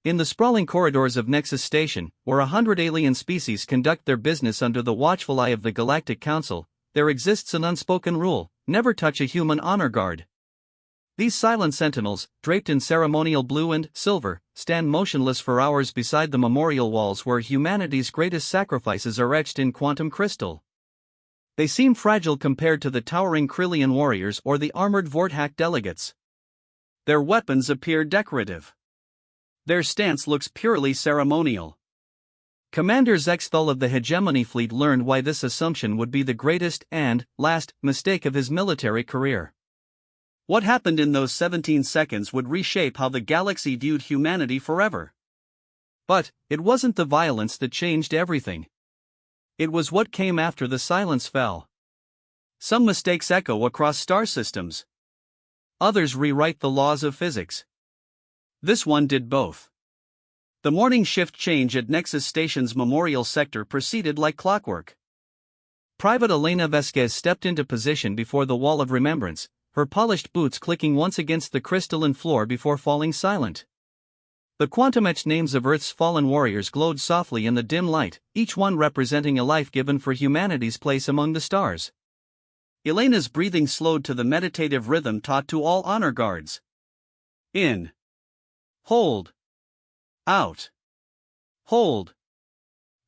In the sprawling corridors of Nexus Station, where 100 alien species conduct their business under the watchful eye of the Galactic Council, there exists an unspoken rule: never touch a human honor guard. These silent sentinels, draped in ceremonial blue and silver, stand motionless for hours beside the memorial walls where humanity's greatest sacrifices are etched in quantum crystal. They seem fragile compared to the towering Krillian warriors or the armored Vorthak delegates. Their weapons appear decorative. Their stance looks purely ceremonial. Commander Zexthal of the Hegemony Fleet learned why this assumption would be the greatest and last mistake of his military career. What happened in those 17 seconds would reshape how the galaxy viewed humanity forever. But it wasn't the violence that changed everything. It was what came after the silence fell. Some mistakes echo across star systems. Others rewrite the laws of physics. This one did both. The morning shift change at Nexus Station's memorial sector proceeded like clockwork. Private Elena Vesquez stepped into position before the wall of remembrance, her polished boots clicking once against the crystalline floor before falling silent. The quantum-etched names of Earth's fallen warriors glowed softly in the dim light, each one representing a life given for humanity's place among the stars. Elena's breathing slowed to the meditative rhythm taught to all honor guards. In. Hold. Out. Hold.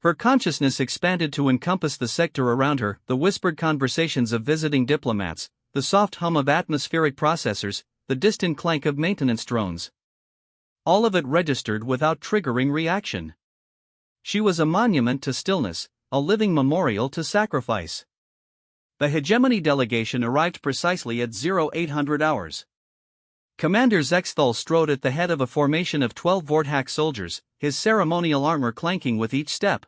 Her consciousness expanded to encompass the sector around her, the whispered conversations of visiting diplomats, the soft hum of atmospheric processors, the distant clank of maintenance drones. All of it registered without triggering reaction. She was a monument to stillness, a living memorial to sacrifice. The Hegemony delegation arrived precisely at 0800 hours. Commander Zexthal strode at the head of a formation of 12 Vorthak soldiers, his ceremonial armor clanking with each step.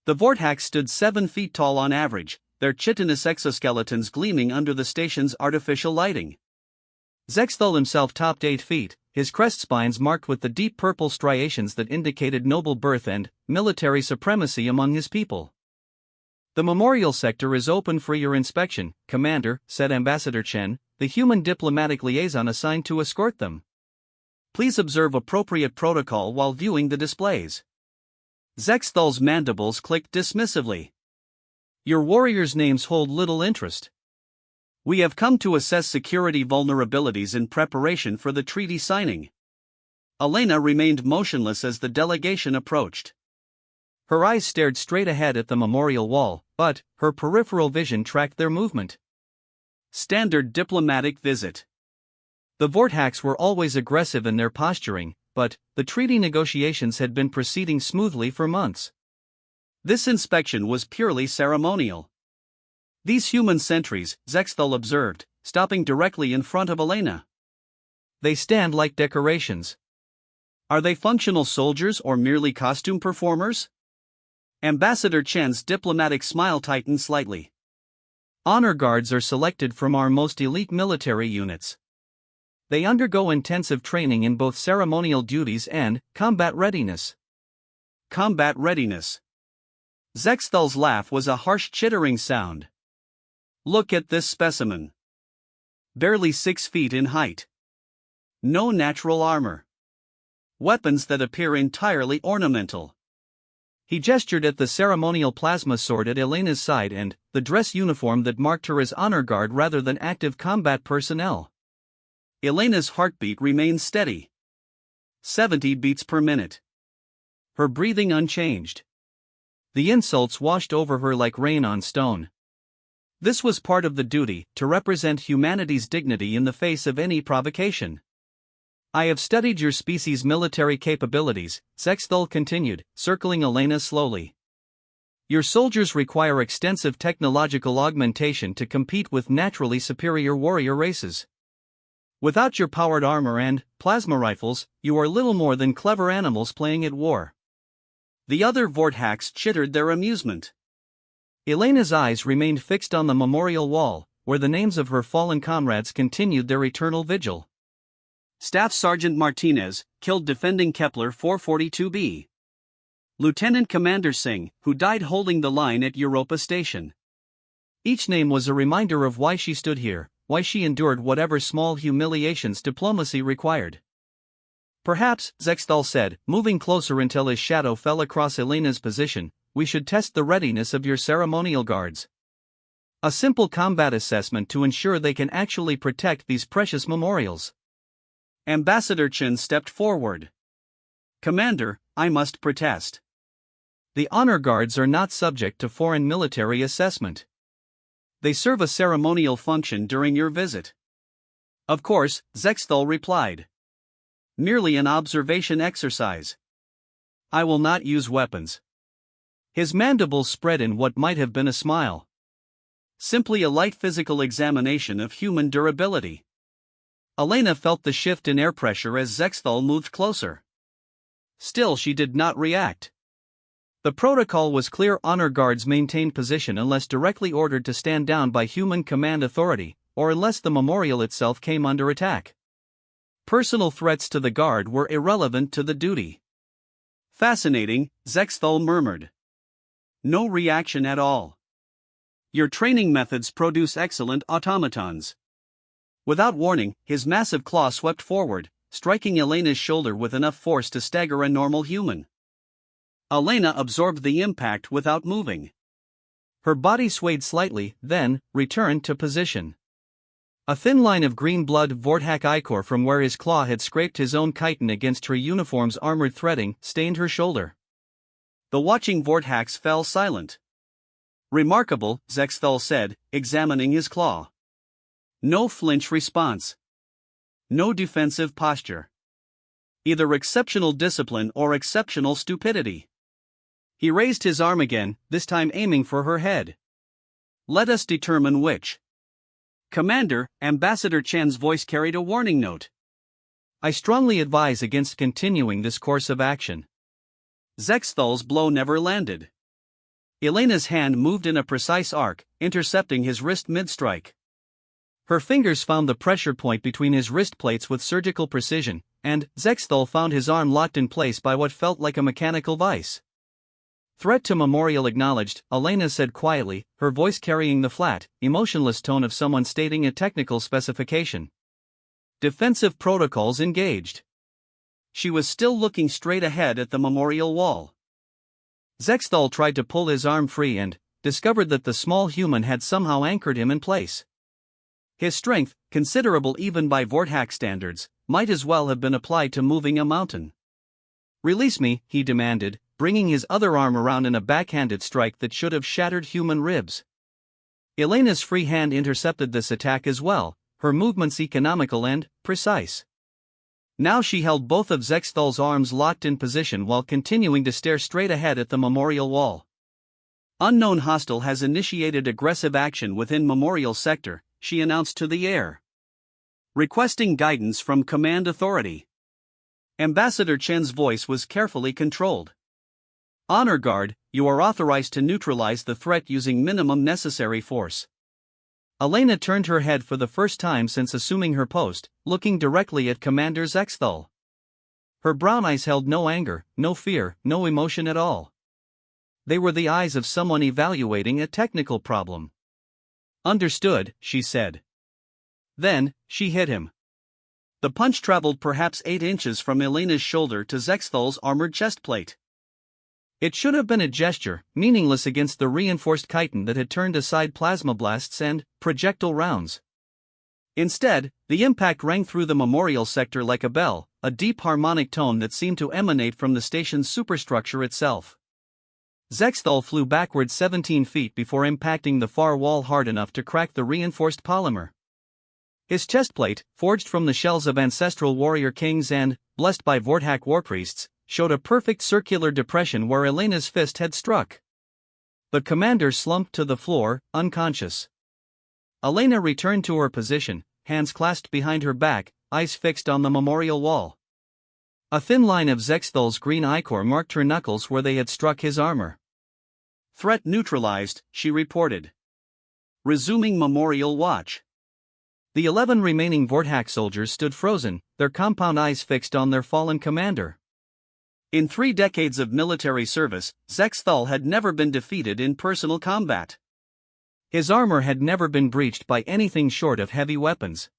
The Vorthaks stood 7 feet tall on average, their chitinous exoskeletons gleaming under the station's artificial lighting. Zexthal himself topped 8 feet, his crest spines marked with the deep purple striations that indicated noble birth and military supremacy among his people. "The memorial sector is open for your inspection, Commander," said Ambassador Chen, the human diplomatic liaison assigned to escort them. "Please observe appropriate protocol while viewing the displays." Zexthal's mandibles clicked dismissively. "Your warriors' names hold little interest. We have come to assess security vulnerabilities in preparation for the treaty signing." Elena remained motionless as the delegation approached. Her eyes stared straight ahead at the memorial wall, but her peripheral vision tracked their movement. Standard diplomatic visit. The Vorthaks were always aggressive in their posturing, but the treaty negotiations had been proceeding smoothly for months. This inspection was purely ceremonial. "These human sentries," Zexthal observed, stopping directly in front of Elena. "They stand like decorations. Are they functional soldiers or merely costume performers?" Ambassador Chen's diplomatic smile tightened slightly. "Honor guards are selected from our most elite military units. They undergo intensive training in both ceremonial duties and combat readiness." Combat readiness. Zexthal's laugh was a harsh chittering sound. "Look at this specimen. Barely 6 feet in height. No natural armor. Weapons that appear entirely ornamental." He gestured at the ceremonial plasma sword at Elena's side and the dress uniform that marked her as honor guard rather than active combat personnel. Elena's heartbeat remained steady. 70 beats per minute. Her breathing unchanged. The insults washed over her like rain on stone. This was part of the duty, to represent humanity's dignity in the face of any provocation. "I have studied your species' military capabilities," Zexthal continued, circling Elena slowly. "Your soldiers require extensive technological augmentation to compete with naturally superior warrior races. Without your powered armor and plasma rifles, you are little more than clever animals playing at war." The other Vorthaks chittered their amusement. Elena's eyes remained fixed on the memorial wall, where the names of her fallen comrades continued their eternal vigil. Staff Sergeant Martinez, killed defending Kepler 442b. Lieutenant Commander Singh, who died holding the line at Europa Station. Each name was a reminder of why she stood here, why she endured whatever small humiliations diplomacy required. Perhaps, Zexthal said, moving closer until his shadow fell across Elena's position, we should test the readiness of your ceremonial guards. A simple combat assessment to ensure they can actually protect these precious memorials. Ambassador Chen stepped forward. Commander, I must protest. The honor guards are not subject to foreign military assessment. They serve a ceremonial function during your visit. Of course, Zexthal replied. Merely an observation exercise. I will not use weapons. His mandibles spread in what might have been a smile. Simply a light physical examination of human durability. Elena felt the shift in air pressure as Zexthal moved closer. Still, she did not react. The protocol was clear: honor guards maintained position unless directly ordered to stand down by human command authority, or unless the memorial itself came under attack. Personal threats to the guard were irrelevant to the duty. Fascinating, Zexthal murmured. No reaction at all. Your training methods produce excellent automatons. Without warning, his massive claw swept forward, striking Elena's shoulder with enough force to stagger a normal human. Elena absorbed the impact without moving. Her body swayed slightly, then returned to position. A thin line of green blood Vorthak ichor from where his claw had scraped his own chitin against her uniform's armored threading stained her shoulder. The watching Vorthaks fell silent. Remarkable, Zexthal said, examining his claw. No flinch response. No defensive posture. Either exceptional discipline or exceptional stupidity. He raised his arm again, this time aiming for her head. Let us determine which. Commander, Ambassador Chen's voice carried a warning note. I strongly advise against continuing this course of action. Zexthal's blow never landed. Elena's hand moved in a precise arc, intercepting his wrist mid-strike. Her fingers found the pressure point between his wrist plates with surgical precision, and Zexthal found his arm locked in place by what felt like a mechanical vice. Threat to memorial acknowledged, Elena said quietly, her voice carrying the flat, emotionless tone of someone stating a technical specification. Defensive protocols engaged. She was still looking straight ahead at the memorial wall. Zexthal tried to pull his arm free and discovered that the small human had somehow anchored him in place. His strength, considerable even by Vorthak standards, might as well have been applied to moving a mountain. Release me, he demanded, bringing his other arm around in a backhanded strike that should have shattered human ribs. Elena's free hand intercepted this attack as well, her movements economical and precise. Now she held both of Zexthal's arms locked in position while continuing to stare straight ahead at the memorial wall. Unknown hostile has initiated aggressive action within memorial sector, she announced to the air. Requesting guidance from command authority. Ambassador Chen's voice was carefully controlled. Honor Guard, you are authorized to neutralize the threat using minimum necessary force. Elena turned her head for the first time since assuming her post, looking directly at Commander Zexthal. Her brown eyes held no anger, no fear, no emotion at all. They were the eyes of someone evaluating a technical problem. Understood, she said. Then, she hit him. The punch traveled perhaps 8 inches from Elena's shoulder to Zexthal's armored chestplate. It should have been a gesture, meaningless against the reinforced chitin that had turned aside plasma blasts and projectile rounds. Instead, the impact rang through the memorial sector like a bell, a deep harmonic tone that seemed to emanate from the station's superstructure itself. Zexthal flew backward 17 feet before impacting the far wall hard enough to crack the reinforced polymer. His chestplate, forged from the shells of ancestral warrior kings and, blessed by Vorthak warpriests, showed a perfect circular depression where Elena's fist had struck. The commander slumped to the floor, unconscious. Elena returned to her position, hands clasped behind her back, eyes fixed on the memorial wall. A thin line of Zexthal's green ichor marked her knuckles where they had struck his armor. Threat neutralized, she reported. Resuming memorial watch. The 11 remaining Vorthak soldiers stood frozen, their compound eyes fixed on their fallen commander. In 3 decades of military service, Zexthal had never been defeated in personal combat. His armor had never been breached by anything short of heavy weapons.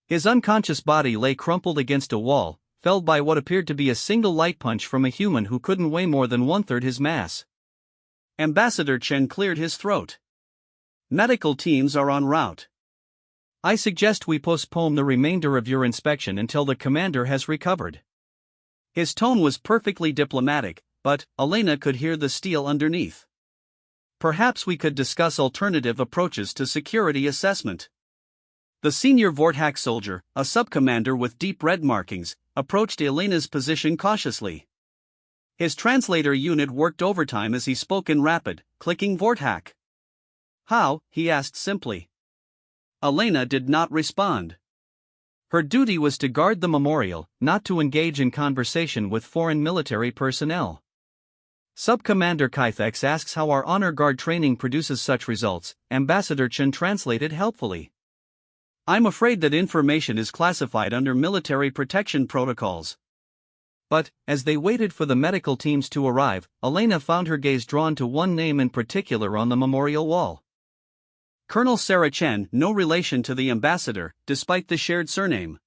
His unconscious body lay crumpled against a wall, felled by what appeared to be a single light punch from a human who couldn't weigh more than one-third his mass. Ambassador Chen cleared his throat. Medical teams are en route. I suggest we postpone the remainder of your inspection until the commander has recovered. His tone was perfectly diplomatic, but Elena could hear the steel underneath. Perhaps we could discuss alternative approaches to security assessment. The senior Vorthack soldier, a sub-commander with deep red markings, approached Elena's position cautiously. His translator unit worked overtime as he spoke in rapid, clicking Vorthack. How? He asked simply. Elena did not respond. Her duty was to guard the memorial, not to engage in conversation with foreign military personnel. Sub-Commander Kythex asks how our honor guard training produces such results, Ambassador Chen translated helpfully. I'm afraid that information is classified under military protection protocols. But, as they waited for the medical teams to arrive, Elena found her gaze drawn to one name in particular on the memorial wall. Colonel Sarah Chen, no relation to the ambassador, despite the shared surname.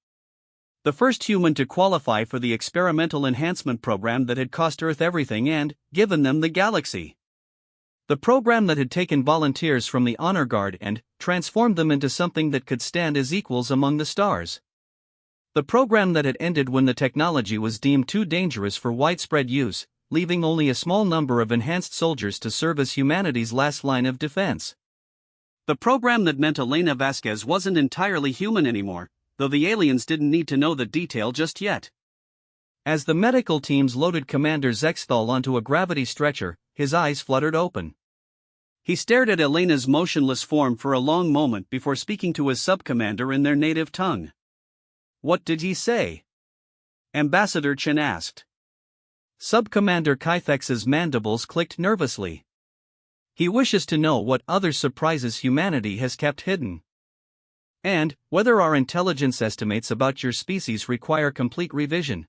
The first human to qualify for the experimental enhancement program that had cost Earth everything and given them the galaxy. The program that had taken volunteers from the Honor Guard and transformed them into something that could stand as equals among the stars. The program that had ended when the technology was deemed too dangerous for widespread use, leaving only a small number of enhanced soldiers to serve as humanity's last line of defense. The program that meant Elena Vasquez wasn't entirely human anymore, though the aliens didn't need to know the detail just yet. As the medical teams loaded Commander Zexthal onto a gravity stretcher, his eyes fluttered open. He stared at Elena's motionless form for a long moment before speaking to his sub-commander in their native tongue. What did he say? Ambassador Chen asked. Sub-Commander Kythex's mandibles clicked nervously. He wishes to know what other surprises humanity has kept hidden. And whether our intelligence estimates about your species require complete revision.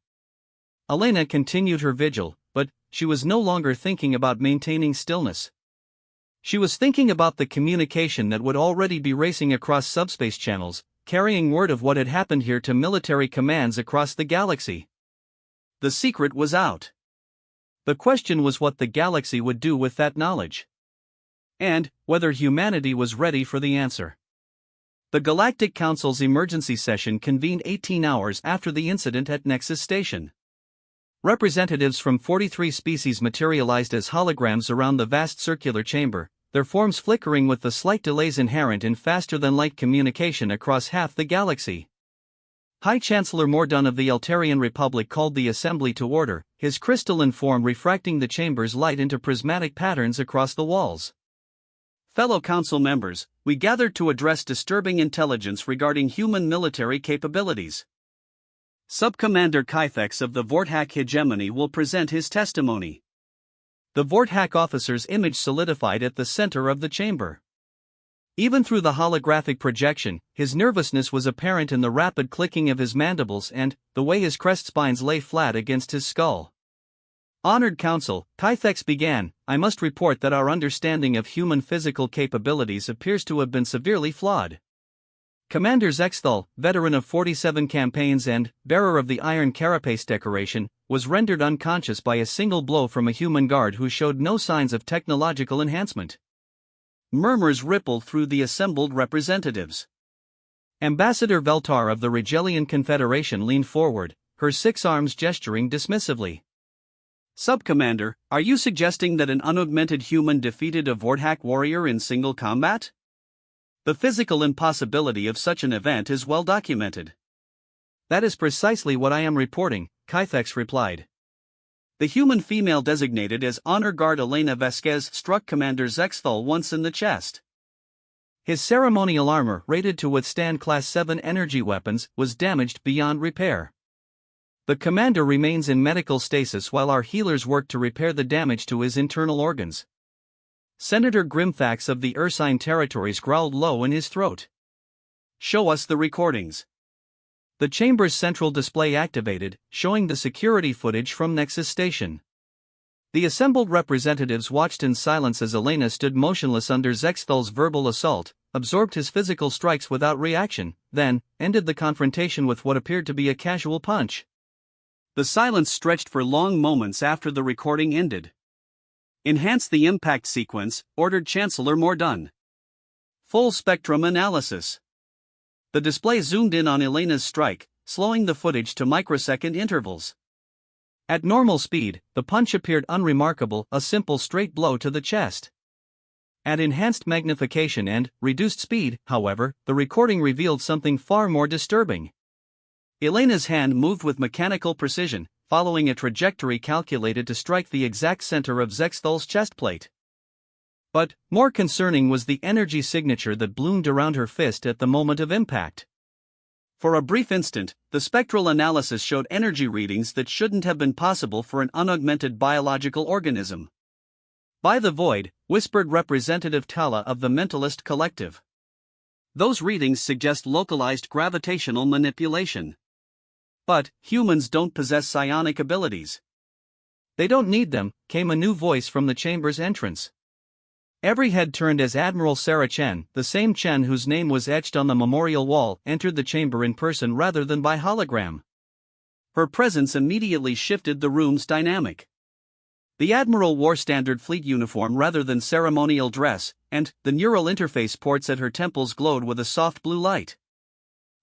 Elena continued her vigil, but she was no longer thinking about maintaining stillness. She was thinking about the communication that would already be racing across subspace channels, carrying word of what had happened here to military commands across the galaxy. The secret was out. The question was what the galaxy would do with that knowledge. And whether humanity was ready for the answer. The Galactic Council's emergency session convened 18 hours after the incident at Nexus Station. Representatives from 43 species materialized as holograms around the vast circular chamber, their forms flickering with the slight delays inherent in faster-than-light communication across half the galaxy. High Chancellor Mordun of the Eltarian Republic called the assembly to order, his crystalline form refracting the chamber's light into prismatic patterns across the walls. Fellow council members, we gathered to address disturbing intelligence regarding human military capabilities. Sub-Commander Kythex of the Vorthack hegemony will present his testimony. The Vorthack officer's image solidified at the center of the chamber. Even through the holographic projection, his nervousness was apparent in the rapid clicking of his mandibles and the way his crest spines lay flat against his skull. Honored Council, Kythex began, I must report that our understanding of human physical capabilities appears to have been severely flawed. Commander Zexthal, veteran of 47 campaigns and bearer of the Iron Carapace decoration, was rendered unconscious by a single blow from a human guard who showed no signs of technological enhancement. Murmurs rippled through the assembled representatives. Ambassador Veltar of the Regelian Confederation leaned forward, her 6 arms gesturing dismissively. Sub-Commander, are you suggesting that an unaugmented human defeated a Vorthack warrior in single combat? The physical impossibility of such an event is well documented. That is precisely what I am reporting, Kythex replied. The human female designated as Honor Guard Elena Vasquez struck Commander Zexthal once in the chest. His ceremonial armor, rated to withstand Class 7 energy weapons, was damaged beyond repair. The commander remains in medical stasis while our healers work to repair the damage to his internal organs. Senator Grimfax of the Ursine territories growled low in his throat. Show us the recordings. The chamber's central display activated, showing the security footage from Nexus Station. The assembled representatives watched in silence as Elena stood motionless under Zexthal's verbal assault, absorbed his physical strikes without reaction, then ended the confrontation with what appeared to be a casual punch. The silence stretched for long moments after the recording ended. "Enhance the impact sequence," ordered Chancellor Mordun. "Full spectrum analysis." The display zoomed in on Elena's strike, slowing the footage to microsecond intervals. At normal speed, the punch appeared unremarkable, a simple straight blow to the chest. At enhanced magnification and reduced speed, however, the recording revealed something far more disturbing. Elena's hand moved with mechanical precision, following a trajectory calculated to strike the exact center of Zexthal's chest plate. But more concerning was the energy signature that bloomed around her fist at the moment of impact. For a brief instant, the spectral analysis showed energy readings that shouldn't have been possible for an unaugmented biological organism. "By the void," whispered Representative Tala of the Mentalist Collective. "Those readings suggest localized gravitational manipulation. But humans don't possess psionic abilities." "They don't need them," came a new voice from the chamber's entrance. Every head turned as Admiral Sarah Chen, the same Chen whose name was etched on the memorial wall, entered the chamber in person rather than by hologram. Her presence immediately shifted the room's dynamic. The Admiral wore standard fleet uniform rather than ceremonial dress, and the neural interface ports at her temples glowed with a soft blue light.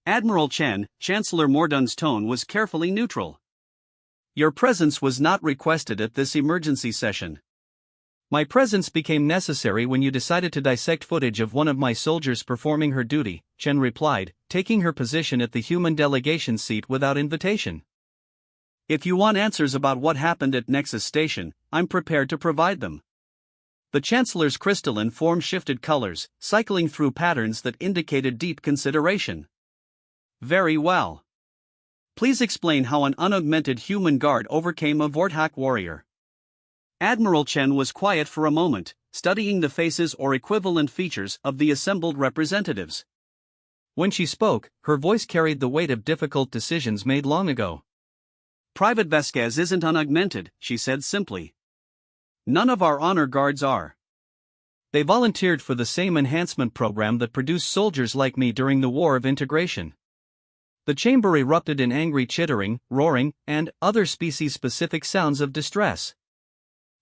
"Admiral Chen," Chancellor Mordun's tone was carefully neutral. "Your presence was not requested at this emergency session. My presence became necessary when you decided to dissect footage of one of my soldiers performing her duty," Chen replied, taking her position at the human delegation seat without invitation. "If you want answers about what happened at Nexus Station, I'm prepared to provide them." The Chancellor's crystalline form shifted colors, cycling through patterns that indicated deep consideration. "Very well. Please explain how an unaugmented human guard overcame a Vorthak warrior." Admiral Chen was quiet for a moment, studying the faces or equivalent features of the assembled representatives. When she spoke, her voice carried the weight of difficult decisions made long ago. "Private Vasquez isn't unaugmented," she said simply. "None of our honor guards are. They volunteered for the same enhancement program that produced soldiers like me during the War of Integration." The chamber erupted in angry chittering, roaring, and other species-specific sounds of distress.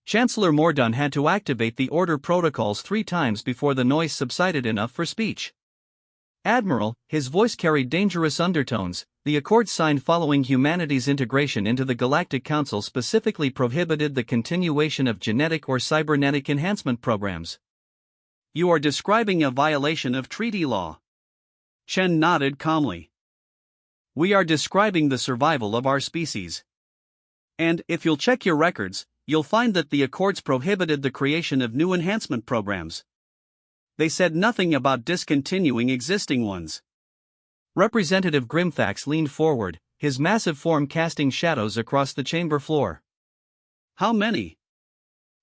Chancellor Mordun had to activate the order protocols 3 times before the noise subsided enough for speech. "Admiral," his voice carried dangerous undertones, "the accord signed following humanity's integration into the Galactic Council specifically prohibited the continuation of genetic or cybernetic enhancement programs." "You are describing a violation of treaty law." Chen nodded calmly. "We are describing the survival of our species. And if you'll check your records, you'll find that the Accords prohibited the creation of new enhancement programs. They said nothing about discontinuing existing ones." Representative Grimfax leaned forward, his massive form casting shadows across the chamber floor. "How many?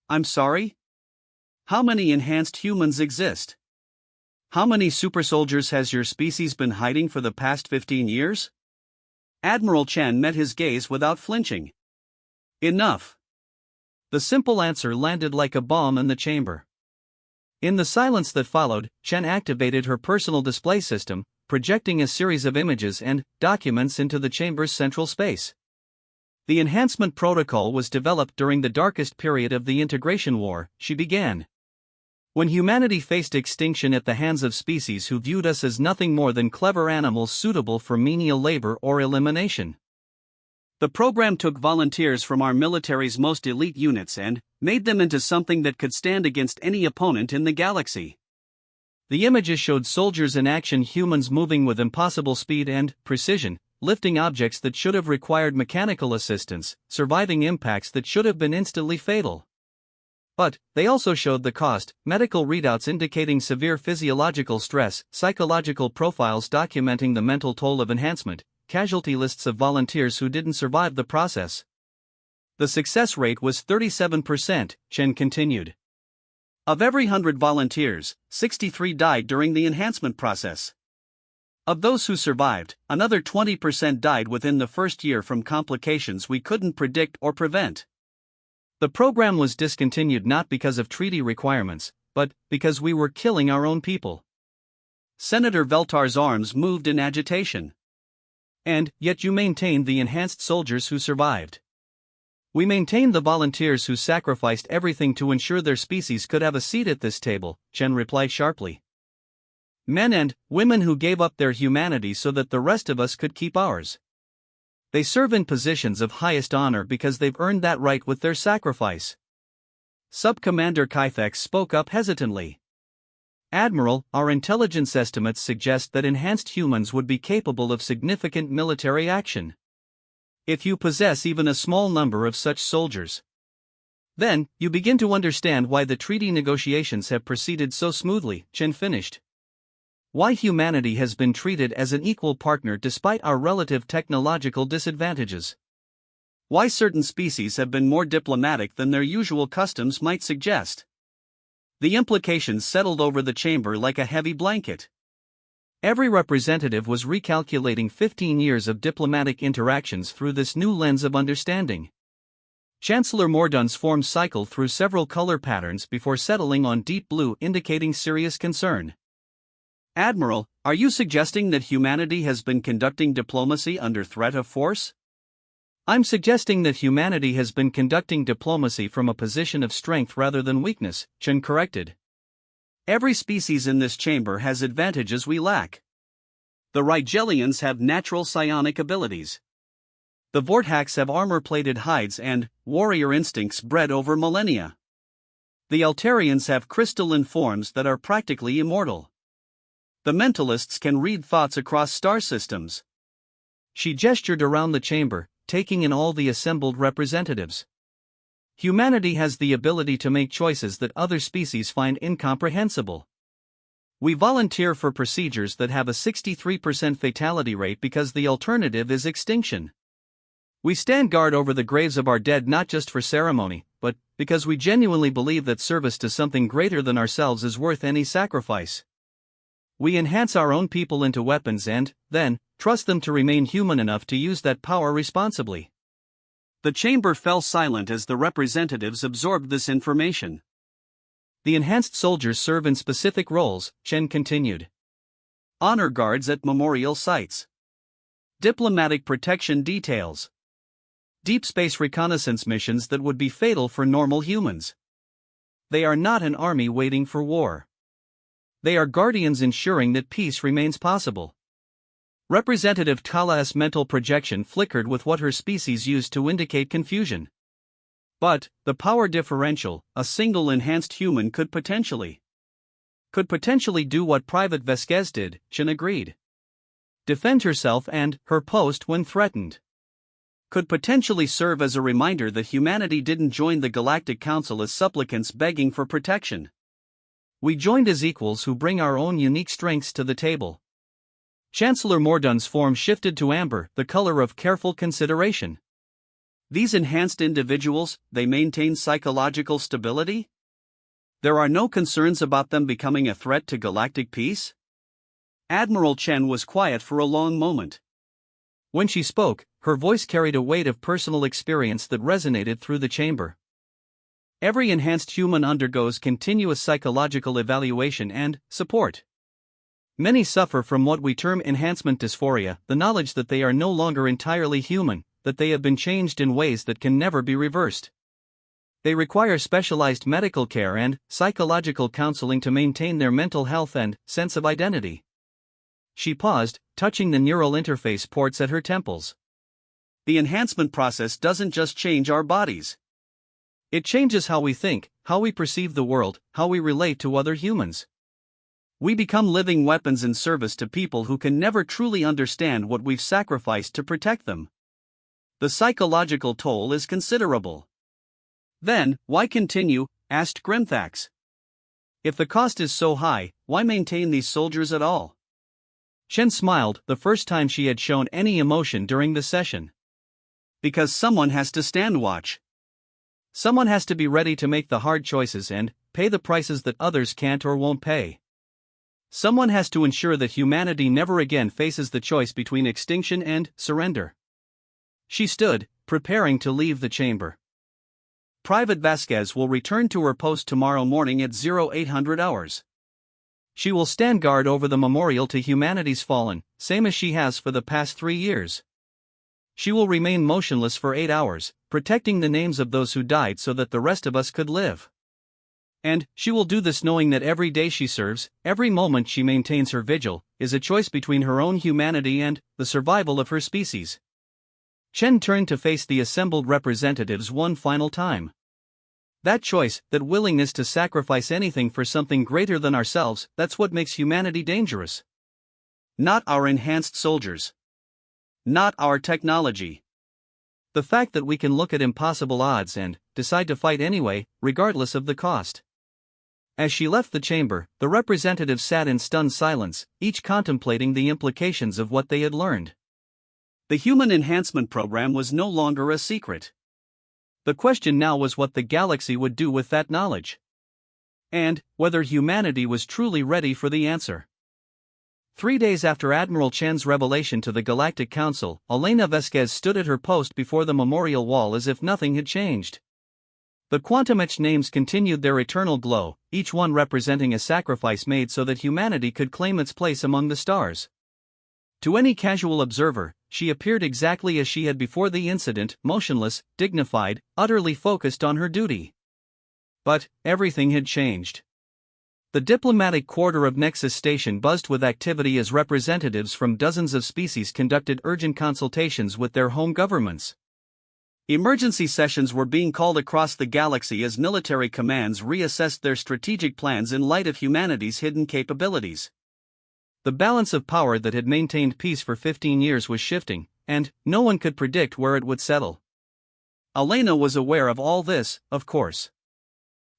I'm sorry? How many enhanced humans exist? How many supersoldiers has your species been hiding for the past 15 years? Admiral Chen met his gaze without flinching. "Enough." The simple answer landed like a bomb in the chamber. In the silence that followed, Chen activated her personal display system, projecting a series of images and documents into the chamber's central space. "The enhancement protocol was developed during the darkest period of the integration war," she began. "When humanity faced extinction at the hands of species who viewed us as nothing more than clever animals suitable for menial labor or elimination. The program took volunteers from our military's most elite units and made them into something that could stand against any opponent in the galaxy." The images showed soldiers in action, humans moving with impossible speed and precision, lifting objects that should have required mechanical assistance, surviving impacts that should have been instantly fatal. But they also showed the cost, medical readouts indicating severe physiological stress, psychological profiles documenting the mental toll of enhancement, casualty lists of volunteers who didn't survive the process. "The success rate was 37%, Chen continued. Of every 100 volunteers, 63 died during the enhancement process. Of those who survived, another 20% died within the first year from complications we couldn't predict or prevent. The program was discontinued not because of treaty requirements, but because we were killing our own people." Senator Veltar's arms moved in agitation. And yet you maintained the enhanced soldiers who survived. We maintained the volunteers who sacrificed everything to ensure their species could have a seat at this table, Chen replied sharply. Men and women who gave up their humanity so that the rest of us could keep ours. They serve in positions of highest honor because they've earned that right with their sacrifice. Sub-Commander Kythex spoke up hesitantly. Admiral, our intelligence estimates suggest that enhanced humans would be capable of significant military action. If you possess even a small number of such soldiers, then you begin to understand why the treaty negotiations have proceeded so smoothly, Chen finished. Why humanity has been treated as an equal partner despite our relative technological disadvantages. Why certain species have been more diplomatic than their usual customs might suggest. The implications settled over the chamber like a heavy blanket. Every representative was recalculating 15 years of diplomatic interactions through this new lens of understanding. Chancellor Mordun's form cycled through several color patterns before settling on deep blue, indicating serious concern. Admiral, are you suggesting that humanity has been conducting diplomacy under threat of force? I'm suggesting that humanity has been conducting diplomacy from a position of strength rather than weakness, Chen corrected. Every species in this chamber has advantages we lack. The Rigelians have natural psionic abilities. The Vorthax have armor-plated hides and warrior instincts bred over millennia. The Altarians have crystalline forms that are practically immortal. The Mentalists can read thoughts across star systems. She gestured around the chamber, taking in all the assembled representatives. Humanity has the ability to make choices that other species find incomprehensible. We volunteer for procedures that have a 63% fatality rate because the alternative is extinction. We stand guard over the graves of our dead not just for ceremony, but because we genuinely believe that service to something greater than ourselves is worth any sacrifice. We enhance our own people into weapons and, then, trust them to remain human enough to use that power responsibly. The chamber fell silent as the representatives absorbed this information. The enhanced soldiers serve in specific roles, Chen continued. Honor guards at memorial sites. Diplomatic protection details. Deep space reconnaissance missions that would be fatal for normal humans. They are not an army waiting for war. They are guardians ensuring that peace remains possible. Representative Tala's mental projection flickered with what her species used to indicate confusion. But, the power differential, a single enhanced human could potentially do what Private Vasquez did, Chen agreed. Defend herself and her post when threatened. Could potentially serve as a reminder that humanity didn't join the Galactic Council as supplicants begging for protection. We joined as equals who bring our own unique strengths to the table. Chancellor Mordun's form shifted to amber, the color of careful consideration. These enhanced individuals, they maintain psychological stability? There are no concerns about them becoming a threat to galactic peace? Admiral Chen was quiet for a long moment. When she spoke, her voice carried a weight of personal experience that resonated through the chamber. Every enhanced human undergoes continuous psychological evaluation and support. Many suffer from what we term enhancement dysphoria, the knowledge that they are no longer entirely human, that they have been changed in ways that can never be reversed. They require specialized medical care and psychological counseling to maintain their mental health and sense of identity. She paused, touching the neural interface ports at her temples. The enhancement process doesn't just change our bodies. It changes how we think, how we perceive the world, how we relate to other humans. We become living weapons in service to people who can never truly understand what we've sacrificed to protect them. The psychological toll is considerable. Then, why continue? Asked Grimthax. If the cost is so high, why maintain these soldiers at all? Chen smiled, the first time she had shown any emotion during the session. Because someone has to stand watch. Someone has to be ready to make the hard choices and pay the prices that others can't or won't pay. Someone has to ensure that humanity never again faces the choice between extinction and surrender. She stood, preparing to leave the chamber. Private Vasquez will return to her post tomorrow morning at 0800 hours. She will stand guard over the memorial to humanity's fallen, same as she has for the past 3 years. She will remain motionless for 8 hours, protecting the names of those who died so that the rest of us could live. And she will do this knowing that every day she serves, every moment she maintains her vigil, is a choice between her own humanity and the survival of her species. Chen turned to face the assembled representatives one final time. That choice, that willingness to sacrifice anything for something greater than ourselves, that's what makes humanity dangerous. Not our enhanced soldiers. Not our technology. The fact that we can look at impossible odds and decide to fight anyway, regardless of the cost. As she left the chamber, the representatives sat in stunned silence, each contemplating the implications of what they had learned. The human enhancement program was no longer a secret. The question now was what the galaxy would do with that knowledge. And whether humanity was truly ready for the answer. 3 days after Admiral Chen's revelation to the Galactic Council, Elena Vasquez stood at her post before the memorial wall as if nothing had changed. The quantum-etched names continued their eternal glow, each one representing a sacrifice made so that humanity could claim its place among the stars. To any casual observer, she appeared exactly as she had before the incident, motionless, dignified, utterly focused on her duty. But everything had changed. The diplomatic quarter of Nexus Station buzzed with activity as representatives from dozens of species conducted urgent consultations with their home governments. Emergency sessions were being called across the galaxy as military commands reassessed their strategic plans in light of humanity's hidden capabilities. The balance of power that had maintained peace for 15 years was shifting, and no one could predict where it would settle. Elena was aware of all this, of course.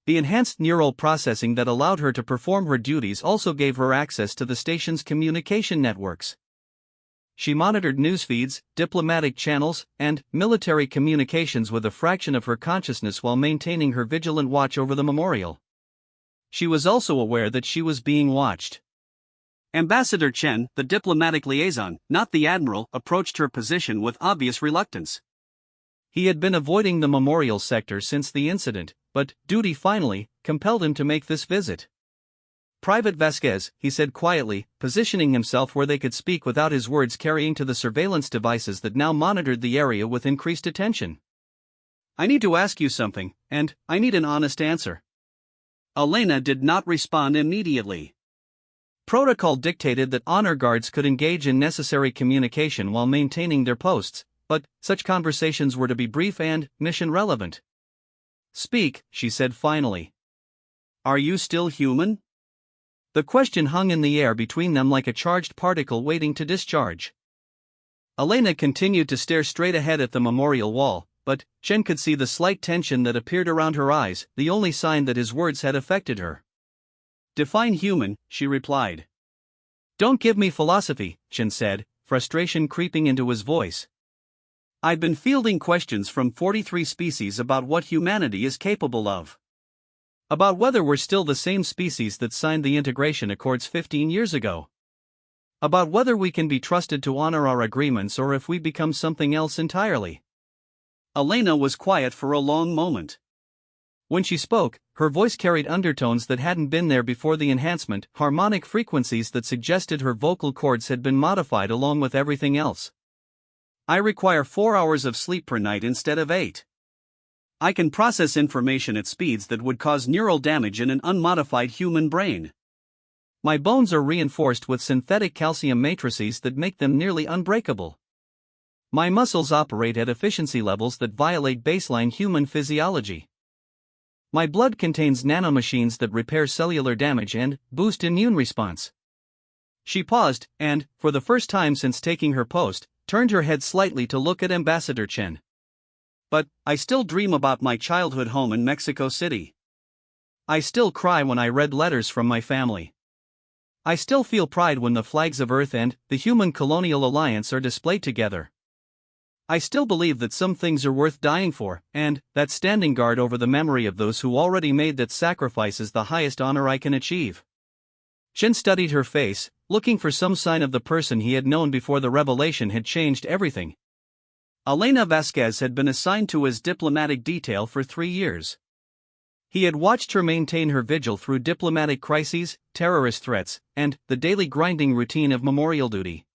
The enhanced neural processing that allowed her to perform her duties also gave her access to the station's communication networks. She monitored news feeds, diplomatic channels, and military communications with a fraction of her consciousness while maintaining her vigilant watch over the memorial. She was also aware that she was being watched. Ambassador Chen, the diplomatic liaison, not the admiral, approached her position with obvious reluctance. He had been avoiding the memorial sector since the incident, but duty finally compelled him to make this visit. "Private Vasquez," he said quietly, positioning himself where they could speak without his words carrying to the surveillance devices that now monitored the area with increased attention. "I need to ask you something, and I need an honest answer." Elena did not respond immediately. Protocol dictated that honor guards could engage in necessary communication while maintaining their posts, but such conversations were to be brief and mission-relevant. "Speak," she said finally. "Are you still human?" The question hung in the air between them like a charged particle waiting to discharge. Elena continued to stare straight ahead at the memorial wall, but Chen could see the slight tension that appeared around her eyes, the only sign that his words had affected her. "Define human," she replied. "Don't give me philosophy," Chen said, frustration creeping into his voice. "I've been fielding questions from 43 species about what humanity is capable of. About whether we're still the same species that signed the integration accords 15 years ago. About whether we can be trusted to honor our agreements or if we become something else entirely." Elena was quiet for a long moment. When she spoke, her voice carried undertones that hadn't been there before the enhancement, harmonic frequencies that suggested her vocal cords had been modified along with everything else. "I require 4 hours of sleep per night instead of 8. I can process information at speeds that would cause neural damage in an unmodified human brain. My bones are reinforced with synthetic calcium matrices that make them nearly unbreakable. My muscles operate at efficiency levels that violate baseline human physiology. My blood contains nanomachines that repair cellular damage and boost immune response." She paused, and, for the first time since taking her post, turned her head slightly to look at Ambassador Chen. "But I still dream about my childhood home in Mexico City. I still cry when I read letters from my family. I still feel pride when the flags of Earth and the Human Colonial Alliance are displayed together. I still believe that some things are worth dying for, and that standing guard over the memory of those who already made that sacrifice is the highest honor I can achieve." Chen studied her face, looking for some sign of the person he had known before the revelation had changed everything. Elena Vasquez had been assigned to his diplomatic detail for 3 years. He had watched her maintain her vigil through diplomatic crises, terrorist threats, and the daily grinding routine of memorial duty.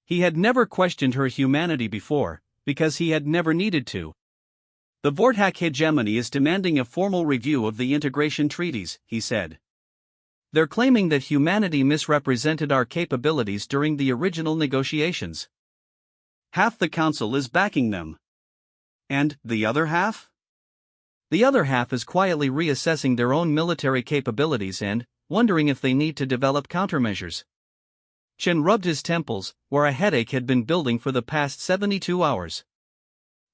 He had never questioned her humanity before, because he had never needed to. The Vortak hegemony is demanding a formal review of the integration treaties, he said. They're claiming that humanity misrepresented our capabilities during the original negotiations. Half the council is backing them. And the other half? The other half is quietly reassessing their own military capabilities and wondering if they need to develop countermeasures. Chen rubbed his temples, where a headache had been building for the past 72 hours.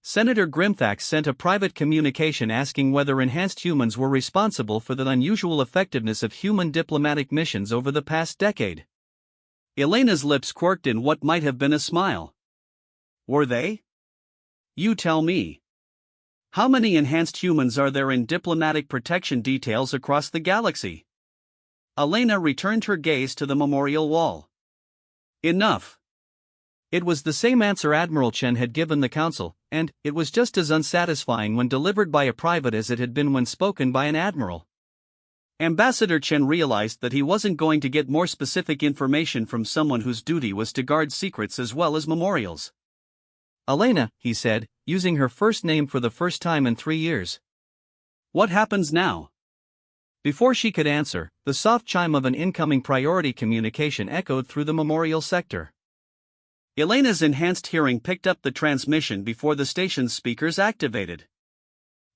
Senator Grimthax sent a private communication asking whether enhanced humans were responsible for the unusual effectiveness of human diplomatic missions over the past decade. Elena's lips quirked in what might have been a smile. Were they? You tell me. How many enhanced humans are there in diplomatic protection details across the galaxy? Elena returned her gaze to the memorial wall. Enough. It was the same answer Admiral Chen had given the council, and it was just as unsatisfying when delivered by a private as it had been when spoken by an admiral. Ambassador Chen realized that he wasn't going to get more specific information from someone whose duty was to guard secrets as well as memorials. Elena, he said, using her first name for the first time in 3 years. What happens now? Before she could answer, the soft chime of an incoming priority communication echoed through the memorial sector. Elena's enhanced hearing picked up the transmission before the station's speakers activated.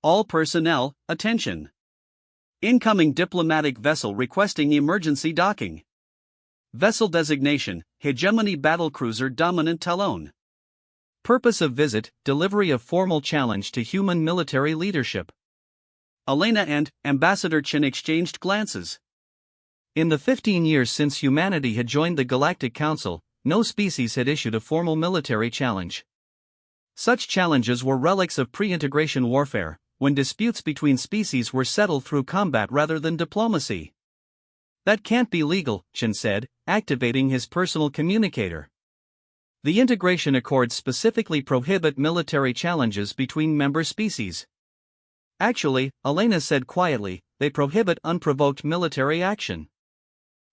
All personnel, attention. Incoming diplomatic vessel requesting emergency docking. Vessel designation, Hegemony Battlecruiser Dominant Talon. Purpose of visit, delivery of formal challenge to human military leadership. Elena and Ambassador Chen exchanged glances. In the 15 years since humanity had joined the Galactic Council, no species had issued a formal military challenge. Such challenges were relics of pre-integration warfare, when disputes between species were settled through combat rather than diplomacy. That can't be legal, Chen said, activating his personal communicator. The integration accords specifically prohibit military challenges between member species. Actually, Elena said quietly, they prohibit unprovoked military action.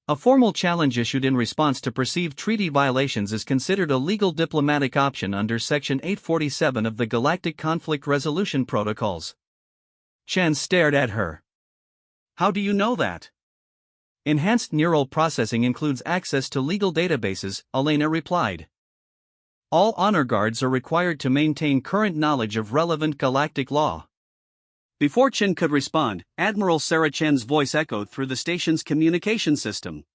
A formal challenge issued in response to perceived treaty violations is considered a legal diplomatic option under Section 847 of the Galactic Conflict Resolution Protocols. Chen stared at her. How do you know that? Enhanced neural processing includes access to legal databases, Elena replied. All honor guards are required to maintain current knowledge of relevant galactic law. Before Chen could respond, Admiral Sarah Chen's voice echoed through the station's communication system.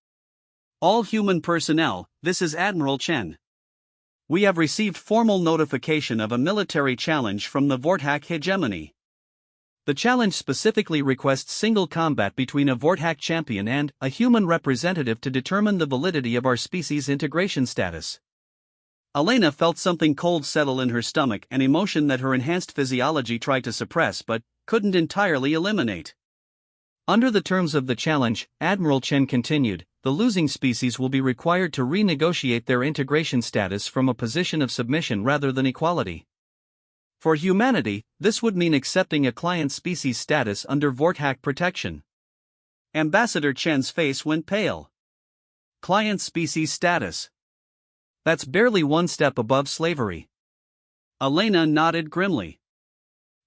All human personnel, this is Admiral Chen. We have received formal notification of a military challenge from the Vortak hegemony. The challenge specifically requests single combat between a Vortak champion and a human representative to determine the validity of our species' integration status. Elena felt something cold settle in her stomach, an emotion that her enhanced physiology tried to suppress but couldn't entirely eliminate. Under the terms of the challenge, Admiral Chen continued, the losing species will be required to renegotiate their integration status from a position of submission rather than equality. For humanity, this would mean accepting a client species status under Vortak protection. Ambassador Chen's face went pale. Client species status. That's barely one step above slavery. Elena nodded grimly.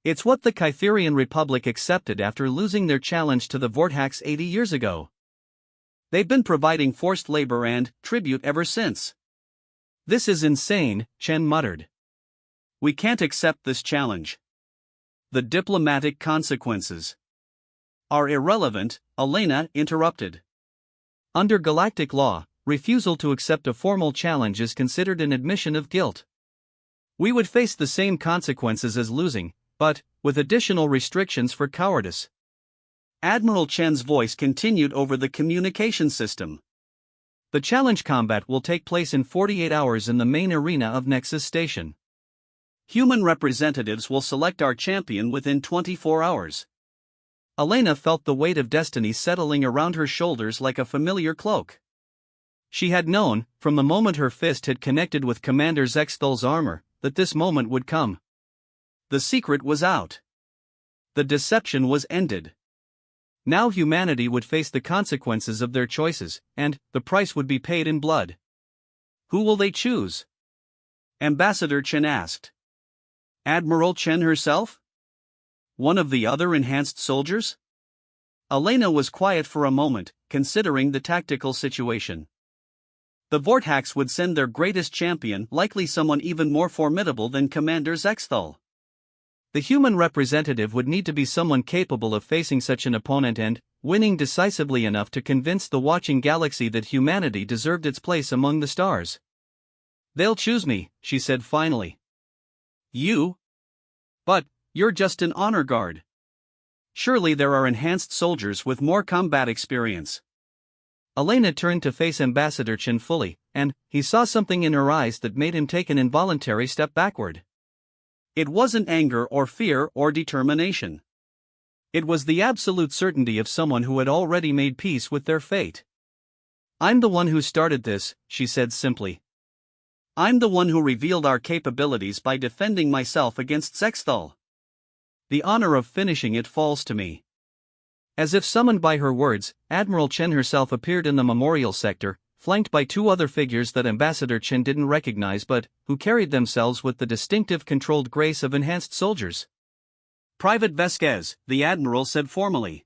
It's what the Kytherian Republic accepted after losing their challenge to the Vortaks 80 years ago. They've been providing forced labor and tribute ever since. This is insane, Chen muttered. We can't accept this challenge. The diplomatic consequences are irrelevant, Elena interrupted. Under galactic law, refusal to accept a formal challenge is considered an admission of guilt. We would face the same consequences as losing, but with additional restrictions for cowardice. Admiral Chen's voice continued over the communication system. The challenge combat will take place in 48 hours in the main arena of Nexus Station. Human representatives will select our champion within 24 hours. Elena felt the weight of destiny settling around her shoulders like a familiar cloak. She had known, from the moment her fist had connected with Commander Zexthol's armor, that this moment would come. The secret was out. The deception was ended. Now humanity would face the consequences of their choices, and the price would be paid in blood. Who will they choose? Ambassador Chen asked. Admiral Chen herself? One of the other enhanced soldiers? Elena was quiet for a moment, considering the tactical situation. The Vortax would send their greatest champion, likely someone even more formidable than Commander Zexthal. The human representative would need to be someone capable of facing such an opponent and winning decisively enough to convince the watching galaxy that humanity deserved its place among the stars. They'll choose me, she said finally. You? But you're just an honor guard. Surely there are enhanced soldiers with more combat experience. Elena turned to face Ambassador Chen fully, and he saw something in her eyes that made him take an involuntary step backward. It wasn't anger or fear or determination. It was the absolute certainty of someone who had already made peace with their fate. I'm the one who started this, she said simply. I'm the one who revealed our capabilities by defending myself against Zexthal. The honor of finishing it falls to me. As if summoned by her words, Admiral Chen herself appeared in the memorial sector, flanked by two other figures that Ambassador Chen didn't recognize but who carried themselves with the distinctive controlled grace of enhanced soldiers. Private Vasquez, the Admiral said formally.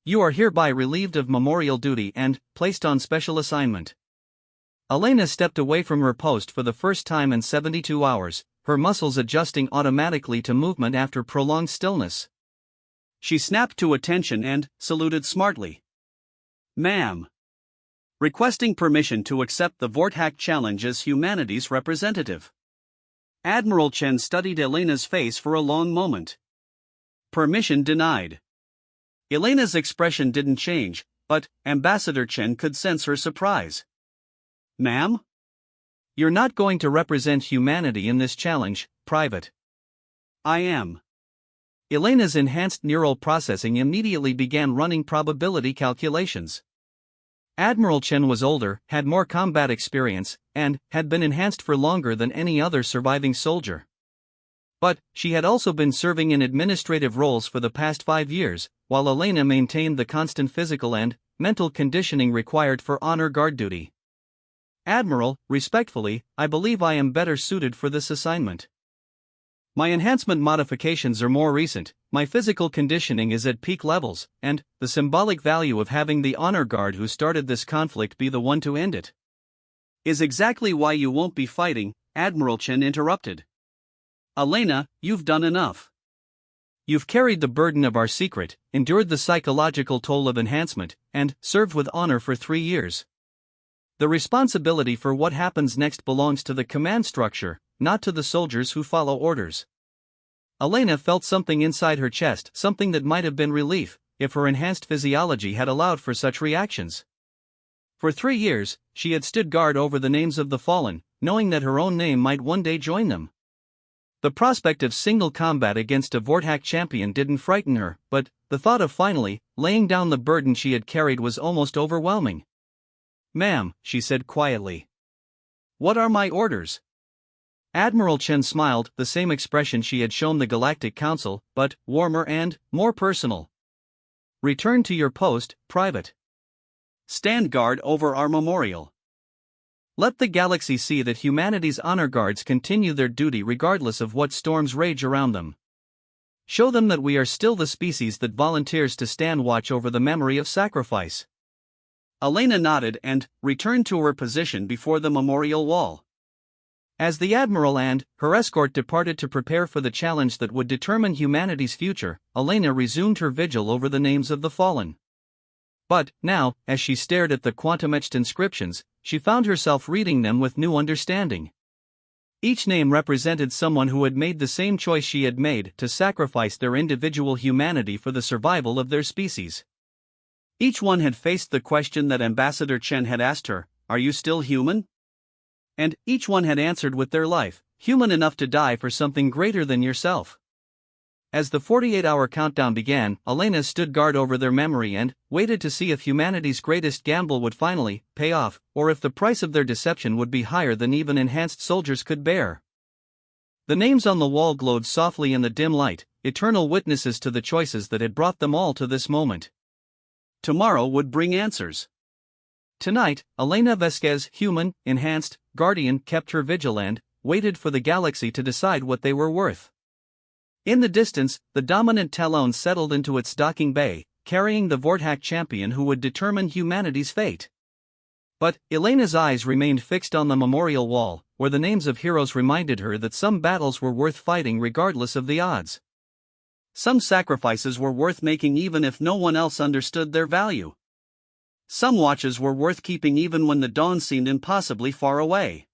You are hereby relieved of memorial duty and placed on special assignment. Elena stepped away from her post for the first time in 72 hours, her muscles adjusting automatically to movement after prolonged stillness. She snapped to attention and saluted smartly. Ma'am. Requesting permission to accept the Vortax challenge as humanity's representative. Admiral Chen studied Elena's face for a long moment. Permission denied. Elena's expression didn't change, but Ambassador Chen could sense her surprise. Ma'am? You're not going to represent humanity in this challenge, Private. I am. Elena's enhanced neural processing immediately began running probability calculations. Admiral Chen was older, had more combat experience, and had been enhanced for longer than any other surviving soldier. But she had also been serving in administrative roles for the past 5 years, while Elena maintained the constant physical and mental conditioning required for honor guard duty. Admiral, respectfully, I believe I am better suited for this assignment. My enhancement modifications are more recent, my physical conditioning is at peak levels, and the symbolic value of having the honor guard who started this conflict be the one to end it is exactly why you won't be fighting, Admiral Chen interrupted. Elena, you've done enough. You've carried the burden of our secret, endured the psychological toll of enhancement, and served with honor for 3 years. The responsibility for what happens next belongs to the command structure, not to the soldiers who follow orders. Elena felt something inside her chest, something that might have been relief, if her enhanced physiology had allowed for such reactions. For 3 years, she had stood guard over the names of the fallen, knowing that her own name might one day join them. The prospect of single combat against a Vortax champion didn't frighten her, but the thought of finally laying down the burden she had carried was almost overwhelming. Ma'am, she said quietly. What are my orders? Admiral Chen smiled, the same expression she had shown the Galactic Council, but warmer and more personal. Return to your post, Private. Stand guard over our memorial. Let the galaxy see that humanity's honor guards continue their duty regardless of what storms rage around them. Show them that we are still the species that volunteers to stand watch over the memory of sacrifice. Elena nodded and returned to her position before the memorial wall. As the Admiral and her escort departed to prepare for the challenge that would determine humanity's future, Elena resumed her vigil over the names of the fallen. But, now, as she stared at the quantum-etched inscriptions, she found herself reading them with new understanding. Each name represented someone who had made the same choice she had made to sacrifice their individual humanity for the survival of their species. Each one had faced the question that Ambassador Chen had asked her, are you still human? And each one had answered with their life, human enough to die for something greater than yourself. As the 48-hour countdown began, Elena stood guard over their memory and waited to see if humanity's greatest gamble would finally pay off, or if the price of their deception would be higher than even enhanced soldiers could bear. The names on the wall glowed softly in the dim light, eternal witnesses to the choices that had brought them all to this moment. Tomorrow would bring answers. Tonight, Elena Vasquez, human, enhanced, guardian, kept her vigil and waited for the galaxy to decide what they were worth. In the distance, the dominant Talon settled into its docking bay, carrying the Vorthak champion who would determine humanity's fate. But Elena's eyes remained fixed on the memorial wall, where the names of heroes reminded her that some battles were worth fighting regardless of the odds. Some sacrifices were worth making even if no one else understood their value. Some watches were worth keeping even when the dawn seemed impossibly far away.